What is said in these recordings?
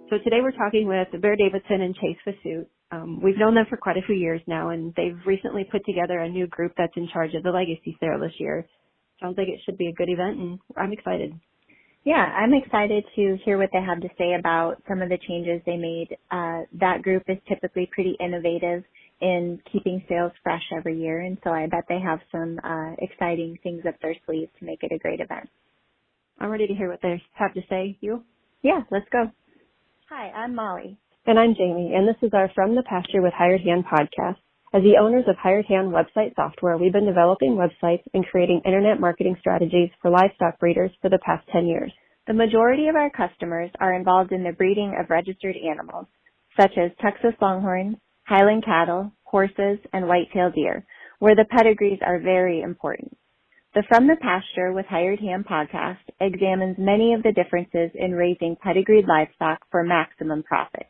So today we're talking with Bear Davidson and Chase Vasut. We've known them for quite a few years now, and they've recently put together a new group that's in charge of the Legacy Sale this year. Sounds like it should be a good event, and I'm excited. Yeah, I'm excited to hear what they have to say about some of the changes they made. That group is typically pretty innovative in keeping sales fresh every year, and so I bet they have some exciting things up their sleeves to make it a great event. I'm ready to hear what they have to say. You? Yeah, let's go. Hi, I'm Molly. And I'm Jamie, and this is our From the Pasture with Hired Hand podcast. As the owners of Hired Hand website software, we've been developing websites and creating internet marketing strategies for livestock breeders for the past 10 years. The majority of our customers are involved in the breeding of registered animals, such as Texas Longhorns, Highland cattle, horses, and white-tailed deer, where the pedigrees are very important. The From the Pasture with Hired Hand podcast examines many of the differences in raising pedigreed livestock for maximum profit.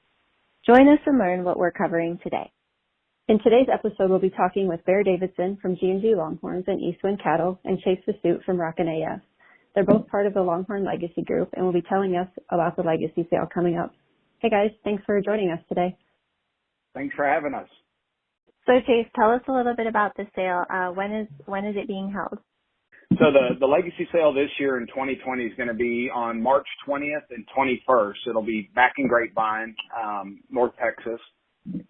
Join us and learn what we're covering today. In today's episode, we'll be talking with Bear Davidson from G&G Longhorns and Eastwind Cattle and Chase Vasut from Rockin' AF. They're both part of the Longhorn Legacy Group and will be telling us about the Legacy Sale coming up. Hey guys, thanks for joining us today. Thanks for having us. So Chase, tell us a little bit about the sale. When is it being held? So the Legacy Sale this year in 2020 is going to be on March 20th and 21st. It'll be back in Grapevine, North Texas.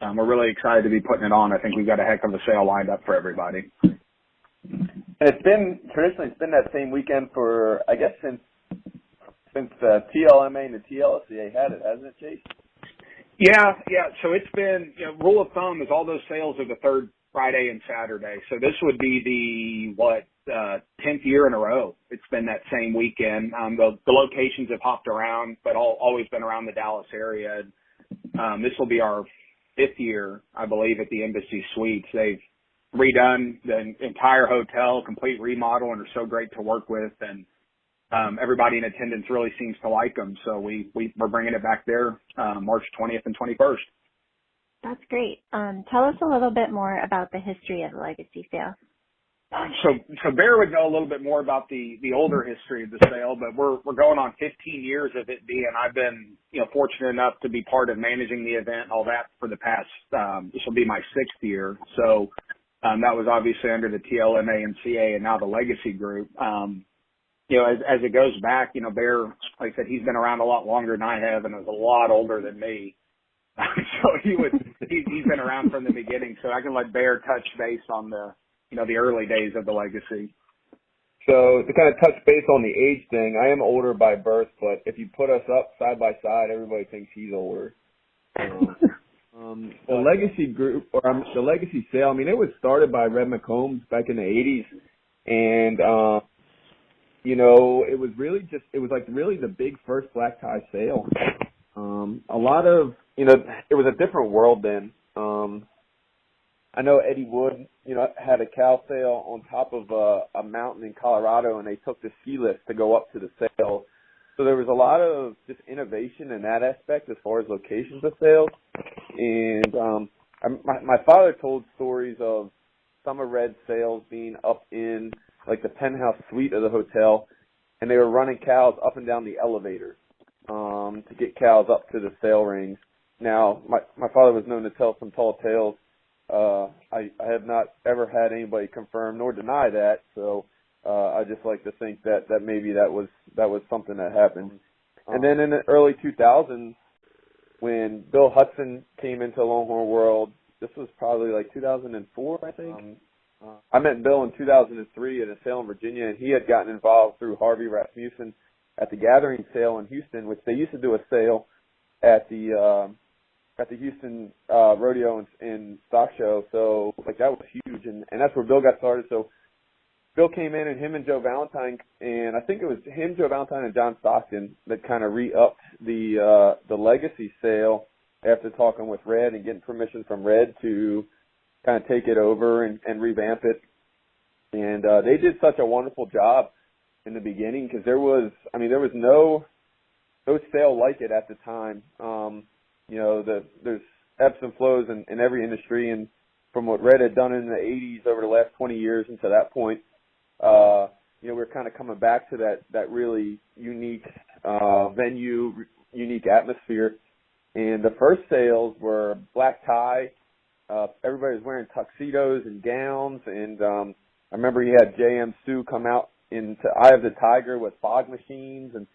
We're really excited to be putting it on. I think we've got a heck of a sale lined up for everybody. It's been that same weekend for, I guess, since the TLMA and the TLSCA had it, hasn't it, Chase? Yeah. So it's been, rule of thumb is all those sales are the third Friday and Saturday. So this would be the 10th year in a row. It's been that same weekend. The locations have hopped around, but always been around the Dallas area. This will be our 5th year, I believe, at the Embassy Suites. They've redone the entire hotel, complete remodel, and are so great to work with. And everybody in attendance really seems to like them. So we're bringing it back there March 20th and 21st. That's great. Tell us a little bit more about the history of the Legacy Sale. So Bear would know a little bit more about the older history of the sale, but we're going on 15 years of it being. I've been fortunate enough to be part of managing the event and all that for the past. This will be my 6th year. So that was obviously under the TLMA and CA, and now the Legacy Group. As it goes back, Bear, like I said, he's been around a lot longer than I have, and is a lot older than me. So he's been around from the beginning. So I can let Bear touch base on the early days of the Legacy. So to kind of touch base on the age thing, I am older by birth, but if you put us up side by side, everybody thinks he's older. The Legacy Group, or the Legacy Sale, it was started by Red McCombs back in the 80s, and it was really the big first black tie sale. A lot of, it was a different world then. I know Eddie Wood, had a cow sale on top of a mountain in Colorado, and they took the ski lift to go up to the sale. So there was a lot of just innovation in that aspect as far as locations of sales. And my father told stories of Summer Red sales being up in like the penthouse suite of the hotel, and they were running cows up and down the elevator to get cows up to the sale rings. Now, my father was known to tell some tall tales. I have not ever had anybody confirm nor deny that, so I just like to think that maybe that was something that happened. And then in the early 2000s, when Bill Hudson came into Longhorn World, this was probably like 2004, I think. I met Bill in 2003 at a sale in Virginia, and he had gotten involved through Harvey Rasmussen at the Gathering Sale in Houston, which they used to do a sale at the Houston rodeo and stock show. So like that was huge, and that's where Bill got started. So Bill came in, and him and Joe Valentine, and I think it was him, Joe Valentine, and John Stockton that kind of re-upped the Legacy Sale after talking with Red and getting permission from Red to kind of take it over and revamp it. And they did such a wonderful job in the beginning because there was no sale like it at the time. There's ebbs and flows in every industry, and from what Red had done in the 80s over the last 20 years and to that point, we're kind of coming back to that really unique venue, unique atmosphere. And the first sales were black tie. Everybody was wearing tuxedos and gowns. And I remember you had J.M. Sue come out into Eye of the Tiger with fog machines. And,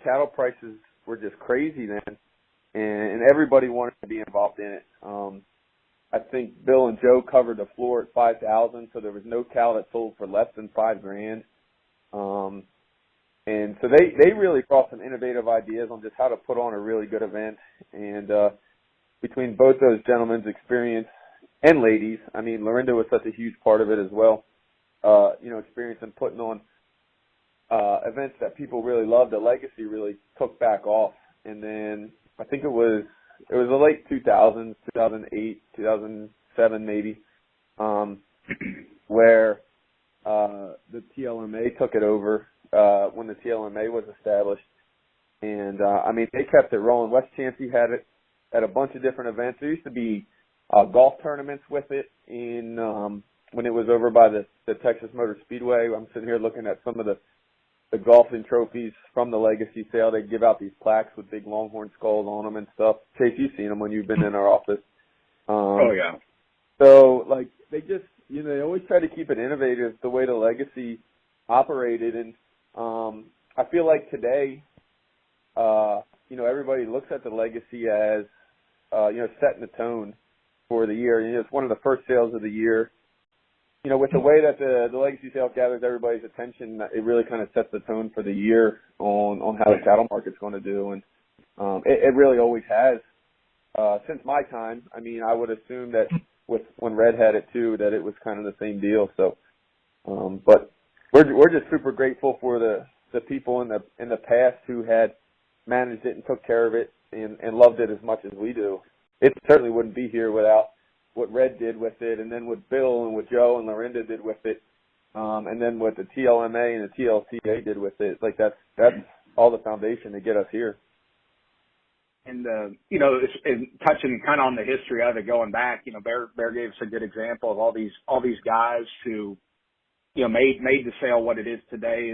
cattle prices were just crazy then. And everybody wanted to be involved in it. I think Bill and Joe covered the floor at $5,000, so there was no cow that sold for less than $5,000. And so they really brought some innovative ideas on just how to put on a really good event. And between both those gentlemen's experience and ladies, Lorinda was such a huge part of it as well. Experience in putting on events that people really loved. The Legacy really took back off. And then I think it was the late 2000s, 2008, 2007 maybe, where the TLMA took it over when the TLMA was established. And, they kept it rolling. West Chansey had it at a bunch of different events. There used to be golf tournaments with it when it was over by the Texas Motor Speedway. I'm sitting here looking at some of the golfing trophies from the Legacy sale. They give out these plaques with big Longhorn skulls on them and stuff. Chase, you've seen them when you've been in our office. Oh, yeah. So, they just, they always try to keep it innovative the way the Legacy operated. And I feel like today, everybody looks at the Legacy as, setting the tone for the year. It's one of the first sales of the year. With the way that the Legacy sale gathers everybody's attention, it really kind of sets the tone for the year on how the cattle market's going to do. And it really always has since my time. I would assume that when Red had it too, that it was kind of the same deal. So, but we're just super grateful for the people in the past who had managed it and took care of it and loved it as much as we do. It certainly wouldn't be here without what Red did with it, and then what Bill and what Joe and Lorinda did with it, and then what the TLMA and the TLCA did with it. That's all the foundation to get us here. And, touching kind of on the history of it going back, Bear gave us a good example of all these guys who, made the sale what it is today.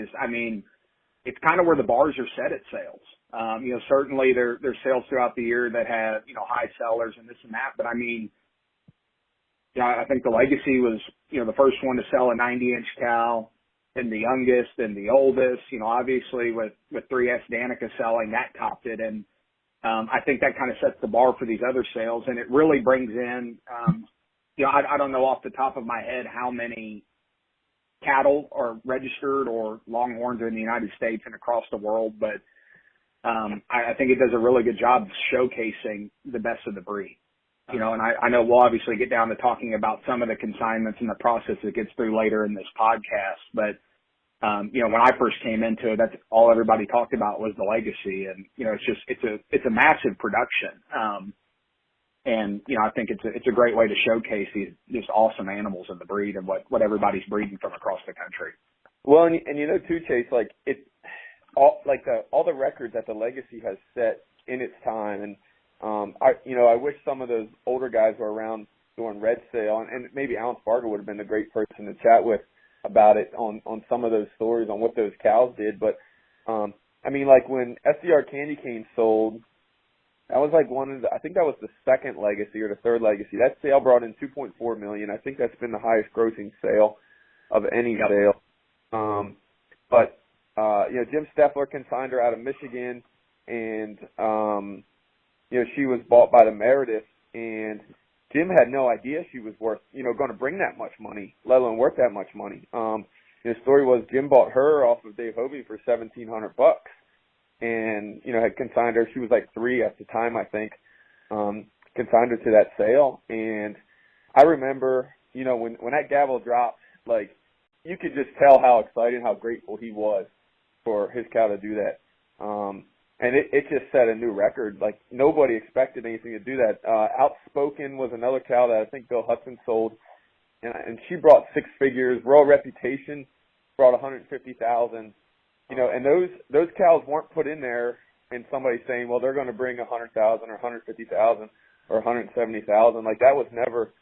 It's kind of where the bars are set at sales. Certainly there's sales throughout the year that have, high sellers and this and that, but I think the Legacy was, the first one to sell a 90-inch cow, and the youngest and the oldest. Obviously with 3S Danica selling, that topped it. And I think that kind of sets the bar for these other sales, and it really brings in, I don't know off the top of my head how many cattle are registered or Longhorns are in the United States and across the world, but I think it does a really good job showcasing the best of the breed. And I know we'll obviously get down to talking about some of the consignments and the process that gets through later in this podcast. But, when I first came into it, that's all everybody talked about was the Legacy. And, it's a massive production. I think it's a great way to showcase these just awesome animals in the breed and what everybody's breeding from across the country. Well, and too, Chase, all the records that the Legacy has set in its time. And, I wish some of those older guys were around during Red Sale, and maybe Alan Spargo would have been a great person to chat with about it on some of those stories on what those cows did. But, when SDR Candy Cane sold, that was I think that was the second Legacy or the third Legacy. That sale brought in $2.4 million. I think that's been the highest grossing sale of any sale. Jim Steffler consigned her out of Michigan, and, she was bought by the Meredith, and Jim had no idea she was worth, going to bring that much money, let alone worth that much money. The story was Jim bought her off of Dave Hovey for $1,700 and, had consigned her. She was 3 at the time, I think, consigned her to that sale. And I remember, when that gavel dropped, you could just tell how excited, how grateful he was for his cow to do that. And it just set a new record. Nobody expected anything to do that. Outspoken was another cow that I think Bill Hudson sold, and she brought 6 figures. Royal Reputation brought $150,000. And those cows weren't put in there, and somebody saying, well, they're going to bring $100,000 or $150,000 or $170,000. That was never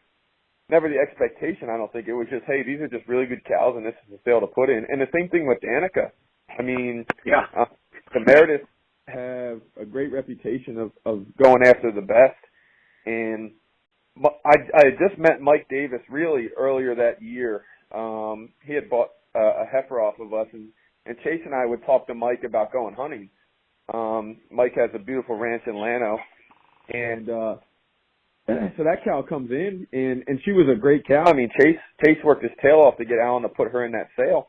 the expectation. I don't think it was just, hey, these are just really good cows, and this is a sale to put in. And the same thing with Danica. The have a great reputation of going after the best. And I had just met Mike Davis really earlier that year. He had bought a heifer off of us, and Chase and I would talk to Mike about going hunting. Mike has a beautiful ranch in Llano, and so that cow comes in, and she was a great cow. I mean, Chase worked his tail off to get Alan to put her in that sale.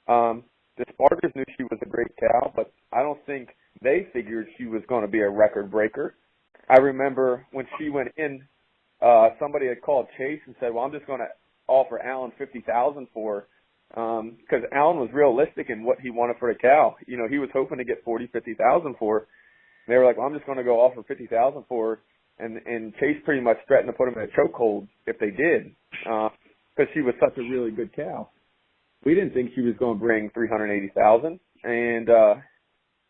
The Spartans knew she was a great cow, but I don't think they figured she was going to be a record breaker. I remember when she went in, somebody had called Chase and said, well, I'm just going to offer Alan $50,000 for her, because Alan was realistic in what he wanted for the cow. You know, he was hoping to get $50,000 for her. They were like, well, I'm just going to go offer $50,000 for her. And Chase pretty much threatened to put him in a chokehold if they did, because she was such a really good cow. We didn't think she was going to bring $380,000, and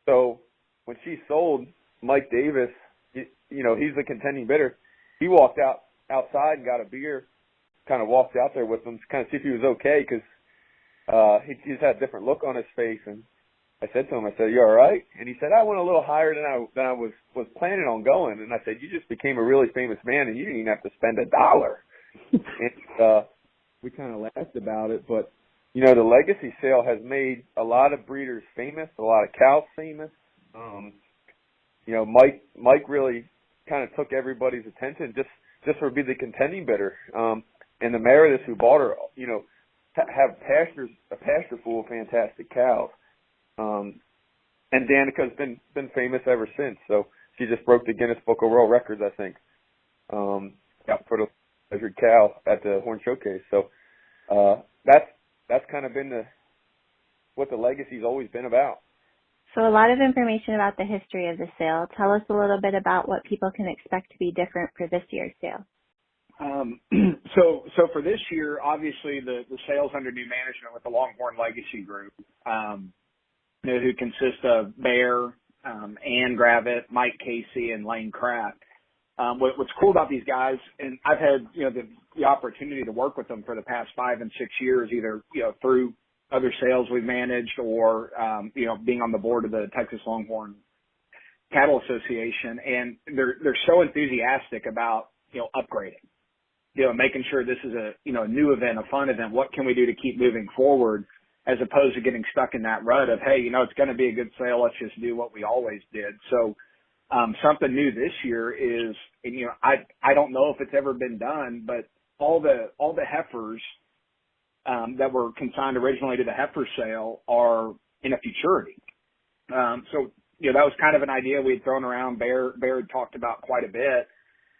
so when she sold, Mike Davis, you know, he's the contending bidder. He walked outside and got a beer, kind of walked out there with him to kind of see if he was okay, because he just had a different look on his face. And I said to him, I said, "You all right?" And he said, "I went a little higher than I was planning on going." And I said, "You just became a really famous man, and you didn't even have to spend $1." And we kind of laughed about it, but you know, the Legacy Sale has made a lot of breeders famous, a lot of cows famous. You know, Mike really kind of took everybody's attention just for being the contending bidder. And the Merediths who bought her, you know, have a pasture full of fantastic cows. And Danica's been famous ever since. So she just broke the Guinness Book of World Records, I think, for the measured cow at the Horn Showcase. So that's kind of been what the Legacy's always been about. So a lot of information about the history of the sale. Tell us a little bit about what people can expect to be different for this year's sale. So for this year, obviously the sale's under new management with the Longhorn Legacy Group, you know, who consists of Bear, Ann Gravett, Mike Casey, and Lane Craft. What's cool about these guys, and I've had, you know, the opportunity to work with them for the past 5 and 6 years, either, you know, through other sales we've managed or, you know, being on the board of the Texas Longhorn Cattle Association. And they're so enthusiastic about, you know, upgrading, you know, making sure this is a, you know, a new event, a fun event. What can we do to keep moving forward, as opposed to getting stuck in that rut of, hey, you know, it's going to be a good sale. Let's just do what we always did. So, something new this year is, and, you know, I don't know if it's ever been done, but all the heifers that were consigned originally to the heifer sale are in a futurity. So, you know, that was kind of an idea we had thrown around. Bear had talked about quite a bit,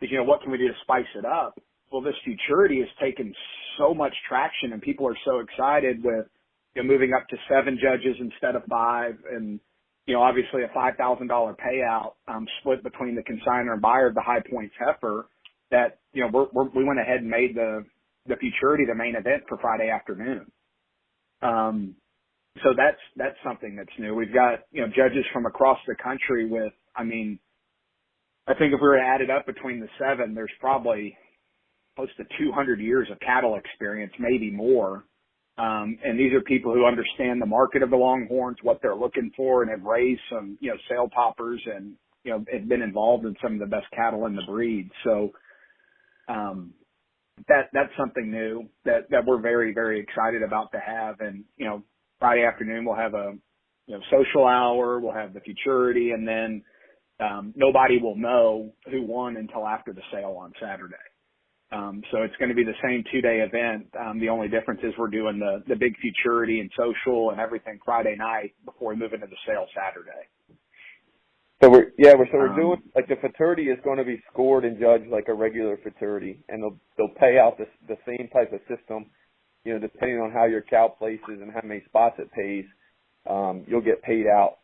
is, you know, what can we do to spice it up? Well, this futurity has taken so much traction, and people are so excited with, you know, moving up to 7 judges instead of 5, and, you know, obviously a $5,000 payout split between the consignor and buyer of the High Points heifer, that, you know, we went ahead and made the futurity the main event for Friday afternoon. So that's something that's new. We've got, you know, judges from across the country with, I mean, I think if we were to add it up between the 7, there's probably close to 200 years of cattle experience, maybe more. And these are people who understand the market of the Longhorns, what they're looking for, and have raised some, you know, sale toppers, and, you know, have been involved in some of the best cattle in the breed. So, that's something new that we're very, very excited about to have. And, you know, Friday afternoon we'll have a, you know, social hour, we'll have the futurity, and then, nobody will know who won until after the sale on Saturday. So it's going to be the same 2-day event. The only difference is we're doing the big futurity and social and everything Friday night before we move into the sale Saturday. So we're doing, like, the futurity is going to be scored and judged like a regular futurity, and they'll pay out the same type of system, you know, depending on how your cow places and how many spots it pays. You'll get paid out,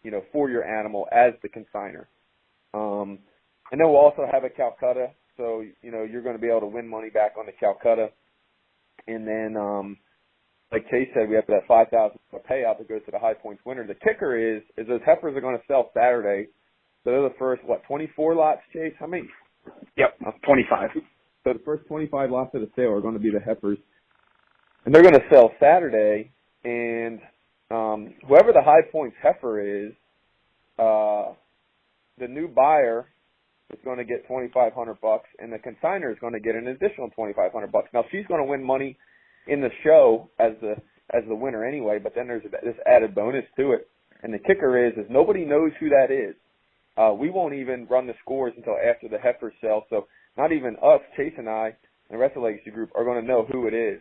you know, for your animal as the consignor. And then we'll also have a Calcutta. So, you know, you're going to be able to win money back on the Calcutta. And then, like Chase said, we have that $5,000 payout that goes to the High Points winner. The kicker is those heifers are going to sell Saturday. So they're the first, 24 lots, Chase? How many? Yep, 25. So the first 25 lots of the sale are going to be the heifers. And they're going to sell Saturday. And whoever the High Points heifer is, the new buyer is going to get $2,500, and the consignor is going to get an additional $2,500. Now she's going to win money in the show as the winner anyway, but then there's this added bonus to it. And the kicker is nobody knows who that is. We won't even run the scores until after the heifer sale, so not even us, Chase and I, and the rest of the Legacy Group are going to know who it is.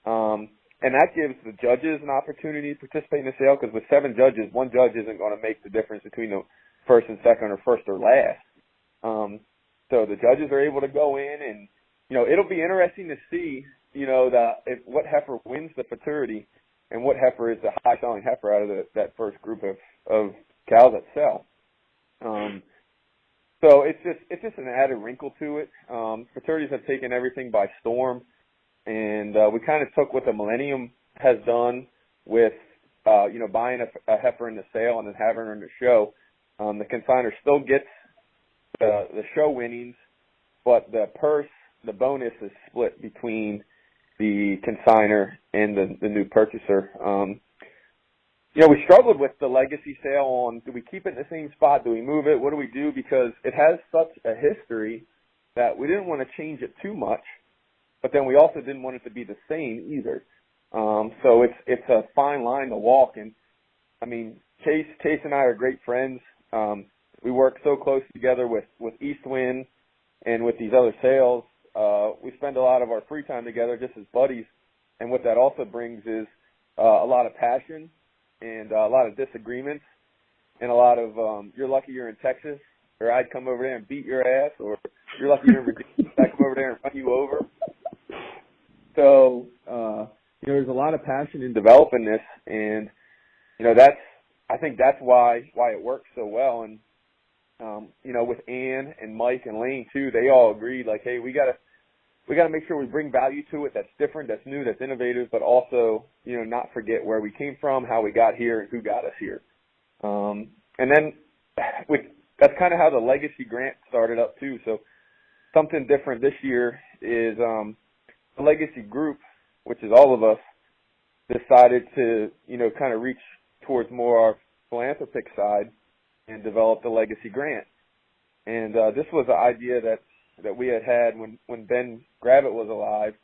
And that gives the judges an opportunity to participate in the sale, because with 7 judges, one judge isn't going to make the difference between the first and second or first or last. So the judges are able to go in, and, it'll be interesting to see, what heifer wins the futurity and what heifer is the high selling heifer out of that first group of cows that sell. So it's just an added wrinkle to it. Futurities have taken everything by storm, and we kind of took what the Millennium has done with, buying a heifer in the sale and then having her in the show. The consignor still gets the show winnings, but the bonus is split between the consignor and the new purchaser. We struggled with the legacy sale on, do we keep it in the same spot? Do we move it? What do we do? Because it has such a history that we didn't want to change it too much, but then we also didn't want it to be the same either. So it's a fine line to walk. And I mean, Chase and I are great friends. We work so close together with Eastwind and with these other sales. We spend a lot of our free time together just as buddies. And what that also brings is a lot of passion and a lot of disagreements and a lot of, you're lucky you're in Texas, or I'd come over there and beat your ass, or you're lucky you're in Virginia, I'd come over there and run you over. So, there's a lot of passion in developing this, and, I think that's why it works so well. And, with Ann and Mike and Lane too, they all agreed, like, hey, we gotta make sure we bring value to it that's different, that's new, that's innovative, but also, not forget where we came from, how we got here, and who got us here. And then that's kind of how the Legacy Grant started up too. So something different this year is the Legacy Group, which is all of us, decided to, kind of reach towards more our philanthropic side and develop the Legacy Grant. And this was an idea that we had when Ben Gravett was alive.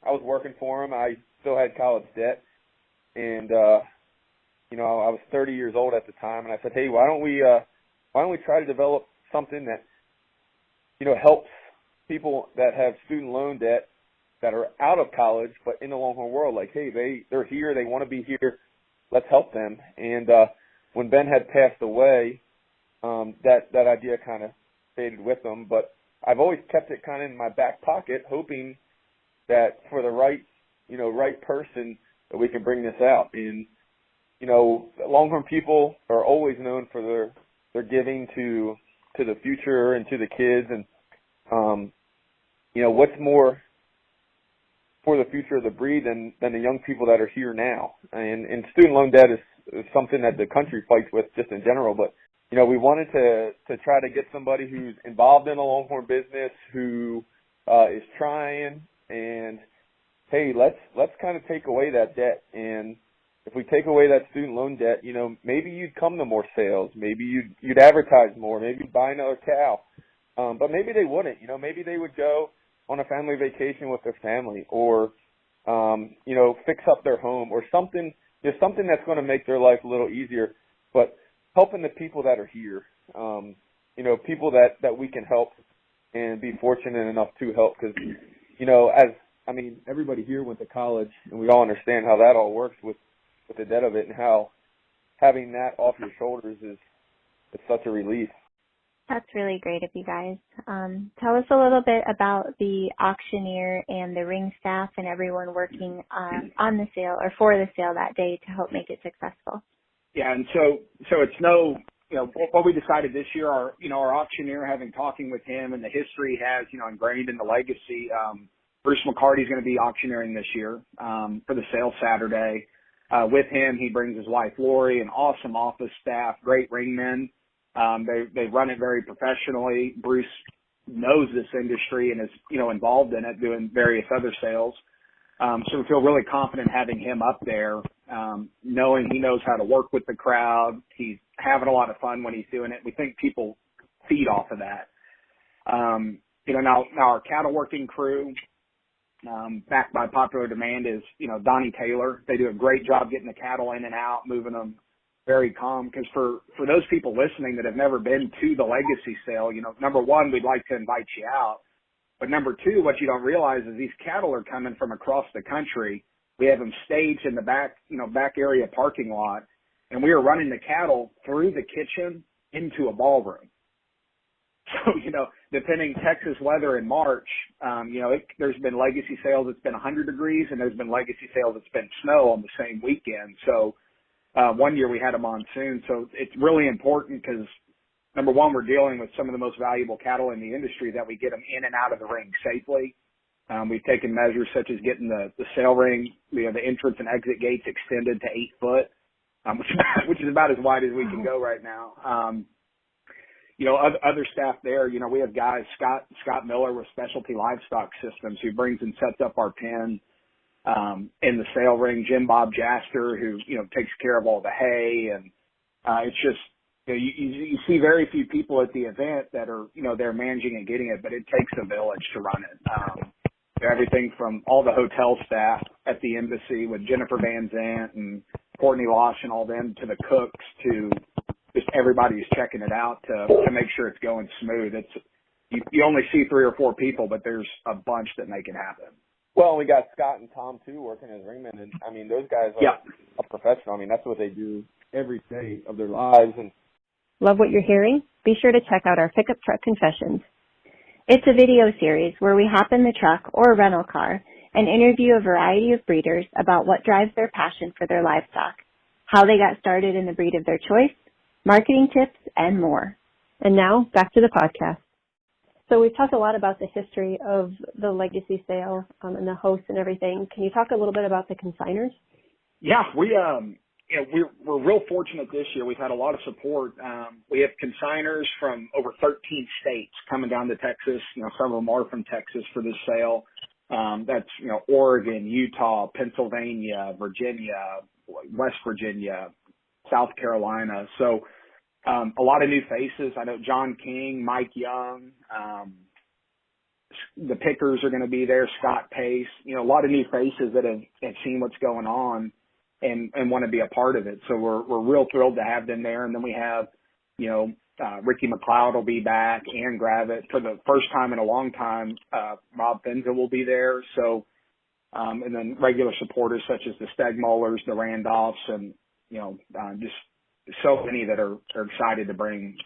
I was working for him. I still had college debt, and I was 30 years old at the time, and I said, hey, why don't we try to develop something that helps people that have student loan debt that are out of college but in the Longhorn world, like, hey, they're here, they want to be here, let's help them. And when Ben had passed away, that idea kind of faded with them, but I've always kept it kind of in my back pocket, hoping that for the right person that we can bring this out. And, Longhorn people are always known for their giving to the future and to the kids. And, what's more for the future of the breed than the young people that are here now. And student loan debt is something that the country fights with just in general, but we wanted to try to get somebody who's involved in a Longhorn business, who is trying, and hey, let's kind of take away that debt. And if we take away that student loan debt, maybe you'd come to more sales, maybe you'd advertise more, maybe you'd buy another cow, but maybe they wouldn't. Maybe they would go on a family vacation with their family, or fix up their home, or something that's going to make their life a little easier. But helping the people that are here, people that we can help and be fortunate enough to help. Because, everybody here went to college, and we all understand how that all works with the debt of it, and how having that off your shoulders is such a relief. That's really great of you guys. Tell us a little bit about the auctioneer and the ring staff and everyone working on the sale or for the sale that day to help make it successful. Yeah, and so it's what we decided this year, our auctioneer, having talking with him, and the history has, ingrained in the legacy. Bruce McCarty's going to be auctioneering this year for the sale Saturday. With him, he brings his wife Lori, an awesome office staff, great ringmen. They run it very professionally. Bruce knows this industry and is, involved in it, doing various other sales. So we feel really confident having him up there knowing he knows how to work with the crowd. He's having a lot of fun when he's doing it. We think people feed off of that. Now our cattle working crew, backed by popular demand, is, Donnie Taylor. They do a great job getting the cattle in and out, moving them very calm. Because for those people listening that have never been to the Legacy Sale, number one, we'd like to invite you out. But number two, what you don't realize is these cattle are coming from across the country. We have them staged in the back area parking lot, and we are running the cattle through the kitchen into a ballroom. So, depending Texas weather in March, there's been Legacy sales that's been 100 degrees, and there's been Legacy sales that's been snow on the same weekend. So, one year we had a monsoon. So it's really important because, number one, we're dealing with some of the most valuable cattle in the industry, that we get them in and out of the ring safely. We've taken measures such as getting the sale ring, the entrance and exit gates extended to 8 foot, which is about as wide as we can go right now. Other staff there, we have guys, Scott Miller with Specialty Livestock Systems, who brings and sets up our pen in the sale ring. Jim Bob Jaster, who, takes care of all the hay. And it's just, you see very few people at the event that are, they're managing and getting it, but it takes a village to run it. Everything from all the hotel staff at the embassy with Jennifer Van Zant and Courtney Losh and all them, to the cooks, to just everybody who's checking it out to make sure it's going smooth. You only see 3 or 4 people, but there's a bunch that make it happen. Well, we got Scott and Tom too working as ringmen, and I mean those guys are a professional. I mean that's what they do every day of their lives. And love what you're hearing? Be sure to check out our Pickup Truck Confessions. It's a video series where we hop in the truck or a rental car and interview a variety of breeders about what drives their passion for their livestock, how they got started in the breed of their choice, marketing tips, and more. And now, back to the podcast. So we've talked a lot about the history of the Legacy Sale and the hosts and everything. Can you talk a little bit about the consigners? Yeah, we're real fortunate this year. We've had a lot of support. We have consigners from over 13 states coming down to Texas. Some of them are from Texas for this sale. That's, Oregon, Utah, Pennsylvania, Virginia, West Virginia, South Carolina. So, a lot of new faces. I know John King, Mike Young, the Pickers are going to be there, Scott Pace, a lot of new faces that have seen what's going on and want to be a part of it. So we're real thrilled to have them there. And then we have, Ricky McLeod will be back, and Gravett for the first time in a long time. Rob Fenza will be there. So, and then regular supporters such as the Stegmullers, the Randolphs, and, just so many that are excited to bring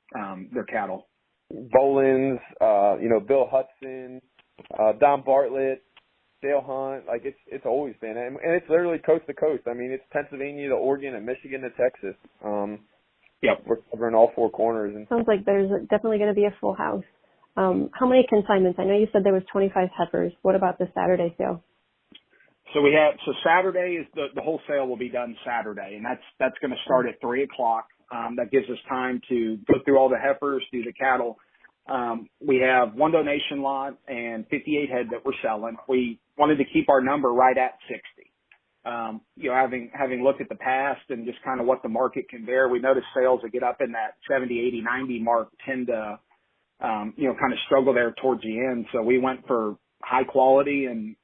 their cattle. Bolins, Bill Hudson, Don Bartlett, Dale Hunt, like it's always been, and it's literally coast to coast. I mean, it's Pennsylvania to Oregon and Michigan to Texas. Yep, we're covering all 4 corners. And sounds like there's definitely going to be a full house. How many consignments? I know you said there was 25 heifers. What about the Saturday sale? So Saturday is the whole sale will be done Saturday, and that's going to start at 3:00. That gives us time to go through all the heifers, do the cattle. We have 1 donation lot and 58 head that we're selling. We wanted to keep our number right at 60. Having looked at the past and just kind of what the market can bear, we noticed sales that get up in that 70, 80, 90 mark tend to, kind of struggle there towards the end. So we went for high quality and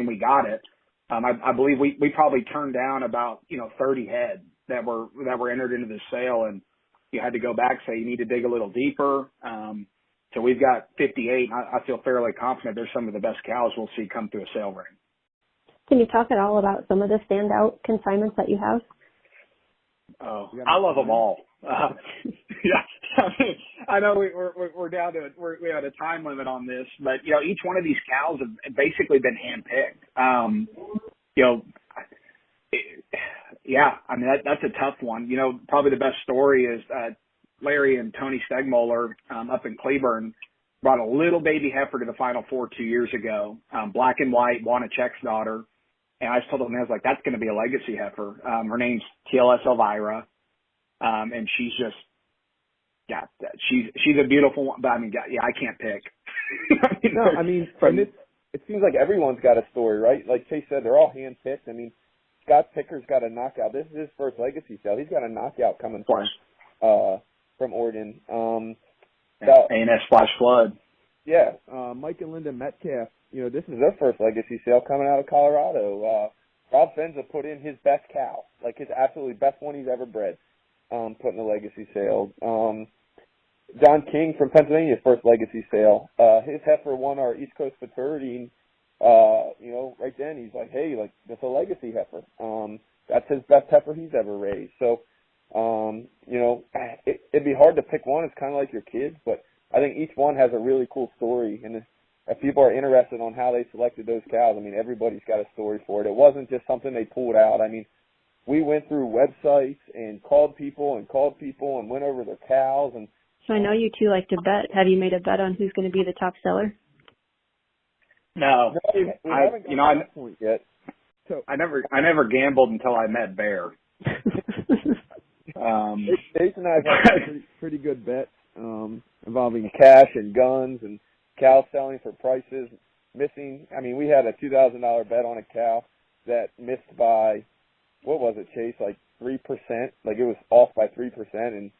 we got it. I believe we probably turned down about, 30 head that were entered into the sale, and you had to go back, say you need to dig a little deeper. So we've got 58. I feel fairly confident there's some of the best cows we'll see come through a sale ring. Can you talk at all about some of the standout consignments that you have? Oh, I love them all. Yeah, I know we're down to we had a time limit on this, but each one of these cows have basically been handpicked. Yeah, I mean that's a tough one. Probably the best story is Larry and Tony Stegmuller up in Cleburne brought a little baby heifer to the Final Four 2 years ago, black and white, Wanachek's daughter. And I just told them, I was like, that's going to be a legacy heifer. Her name's TLS Elvira. And she's just, she's a beautiful one, but I mean, I can't pick. It seems like everyone's got a story, right? Like Chase said, they're all hand-picked. I mean, Scott Picker's got a knockout. This is his first legacy sale. He's got a knockout coming from Oregon. A&S Flash Flood. Yeah, Mike and Linda Metcalf. This is their first legacy sale coming out of Colorado. Rob Fenza put in his best cow, like his absolutely best one he's ever bred, put in the legacy sale. John King from Pennsylvania's first legacy sale. His heifer won our East Coast Futurity. Right then he's like, hey, like, that's a legacy heifer. That's his best heifer he's ever raised. So, it'd be hard to pick one. It's kind of like your kids, but I think each one has a really cool story. And if people are interested on how they selected those cows, I mean, everybody's got a story for it. It wasn't just something they pulled out. I mean, we went through websites and called people and went over their cows. And so I know you two like to bet. Have you made a bet on who's going to be the top seller? No, we haven't gotten to that point yet. So I never gambled until I met Bear. Jason and I have had pretty good bets involving cash and guns and cows selling for prices missing. I mean, we had a $2,000 bet on a cow that missed by, what was it, Chase? Like 3%. Like it was off by 3%, and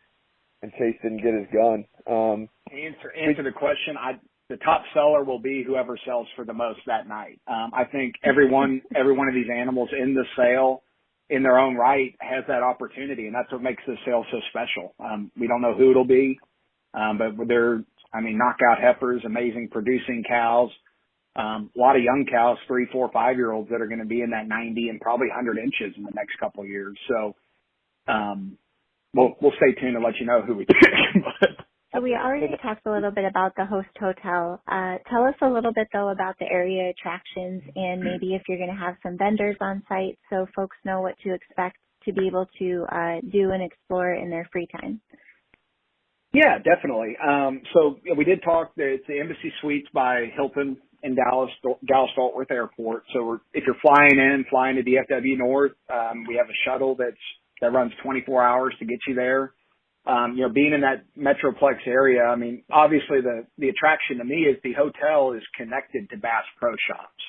Chase didn't get his gun. Answer the question. The top seller will be whoever sells for the most that night. I think every one of these animals in the sale, in their own right, has that opportunity, and that's what makes this sale so special. We don't know who it'll be, but they're, knockout heifers, amazing producing cows, a lot of young cows, 3, 4, 5-year-olds that are going to be in that 90 and probably 100 inches in the next couple of years. So we'll stay tuned and let you know who we pick. So we already talked a little bit about the host hotel. Tell us a little bit, though, about the area attractions and maybe if you're going to have some vendors on site so folks know what to expect to be able to do and explore in their free time. Yeah, definitely. So we did talk. It's the Embassy Suites by Hilton in Dallas-Fort Worth Airport. So if you're flying to DFW North, we have a shuttle that runs 24 hours to get you there. Being in that Metroplex area, obviously the attraction to me is the hotel is connected to Bass Pro Shops.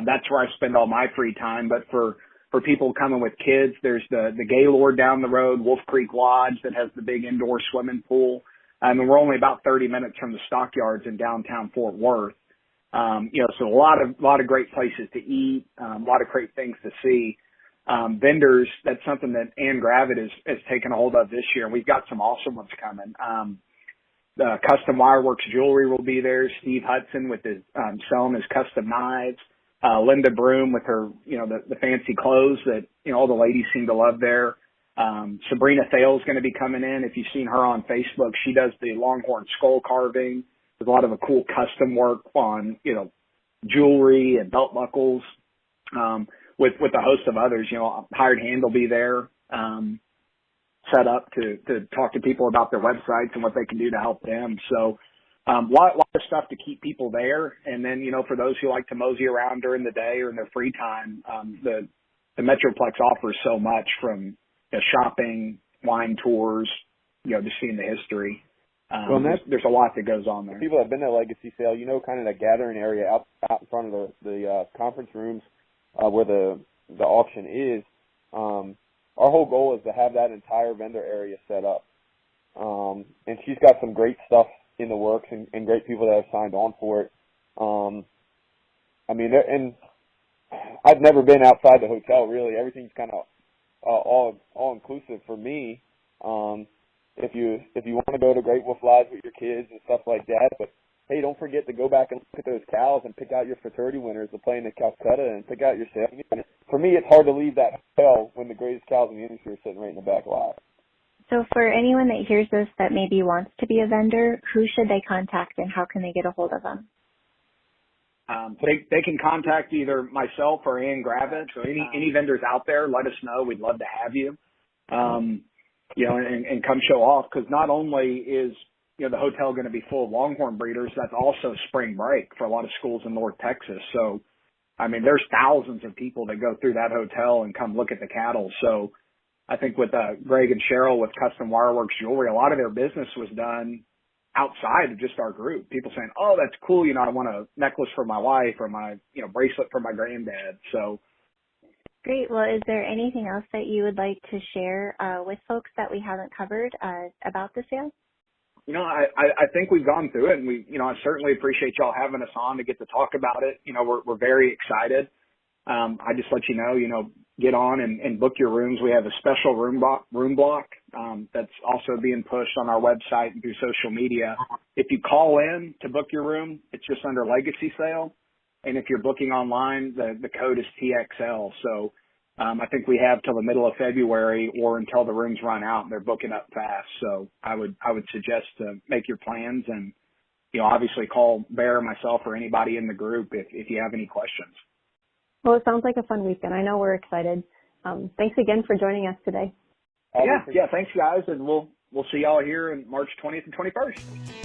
That's where I spend all my free time. But for people coming with kids, there's the Gaylord down the road, Wolf Creek Lodge that has the big indoor swimming pool. And we're only about 30 minutes from the stockyards in downtown Fort Worth. So a lot of great places to eat, a lot of great things to see. Vendors, that's something that Ann Gravett has taken a hold of this year, and we've got some awesome ones coming. The Custom Wireworks Jewelry will be there. Steve Hudson with his selling his custom knives. Linda Broom with her, the fancy clothes that, all the ladies seem to love there. Sabrina Thale's going to be coming in. If you've seen her on Facebook, she does the Longhorn skull carving. There's a lot of a cool custom work on, jewelry and belt buckles. With a host of others, Hired Hand will be there, set up to talk to people about their websites and what they can do to help them. So, lot of stuff to keep people there. And then, for those who like to mosey around during the day or in their free time, the Metroplex offers so much from shopping, wine tours, just seeing the history. There's a lot that goes on there. People have been to Legacy Sale, kind of the gathering area out in front of the conference rooms. Where the auction is, our whole goal is to have that entire vendor area set up. And she's got some great stuff in the works and great people that have signed on for it. And I've never been outside the hotel really. Everything's kind of all inclusive for me. If you want to go to Great Wolf Lodge with your kids and stuff like that, but hey, don't forget to go back and look at those cows and pick out your fraternity winners to play in the Calcutta and pick out your sale. For me, it's hard to leave that hotel when the greatest cows in the industry are sitting right in the back lot. So for anyone that hears this that maybe wants to be a vendor, who should they contact and how can they get a hold of them? They can contact either myself or Ann Gravett. So any vendors out there, let us know. We'd love to have you, and come show off, because not only is the hotel going to be full of Longhorn breeders, that's also spring break for a lot of schools in North Texas. So, there's thousands of people that go through that hotel and come look at the cattle. So I think with Greg and Cheryl with Custom Wireworks Jewelry, a lot of their business was done outside of just our group. People saying, oh, that's cool. I want a necklace for my wife or my, bracelet for my granddad. So Great. Well, is there anything else that you would like to share with folks that we haven't covered about the sale? I think we've gone through it, and I certainly appreciate y'all having us on to get to talk about it. We're very excited. I just let you know, get on and book your rooms. We have a special room block that's also being pushed on our website and through social media. If you call in to book your room, it's just under Legacy Sale. And if you're booking online, the code is TXL. So I think we have till the middle of February or until the rooms run out, and they're booking up fast. So I would suggest to make your plans and, obviously call Bear or myself or anybody in the group if you have any questions. Well, it sounds like a fun weekend. I know we're excited. Thanks again for joining us today. Yeah. Thanks, guys, and we'll see y'all here in March 20th and 21st.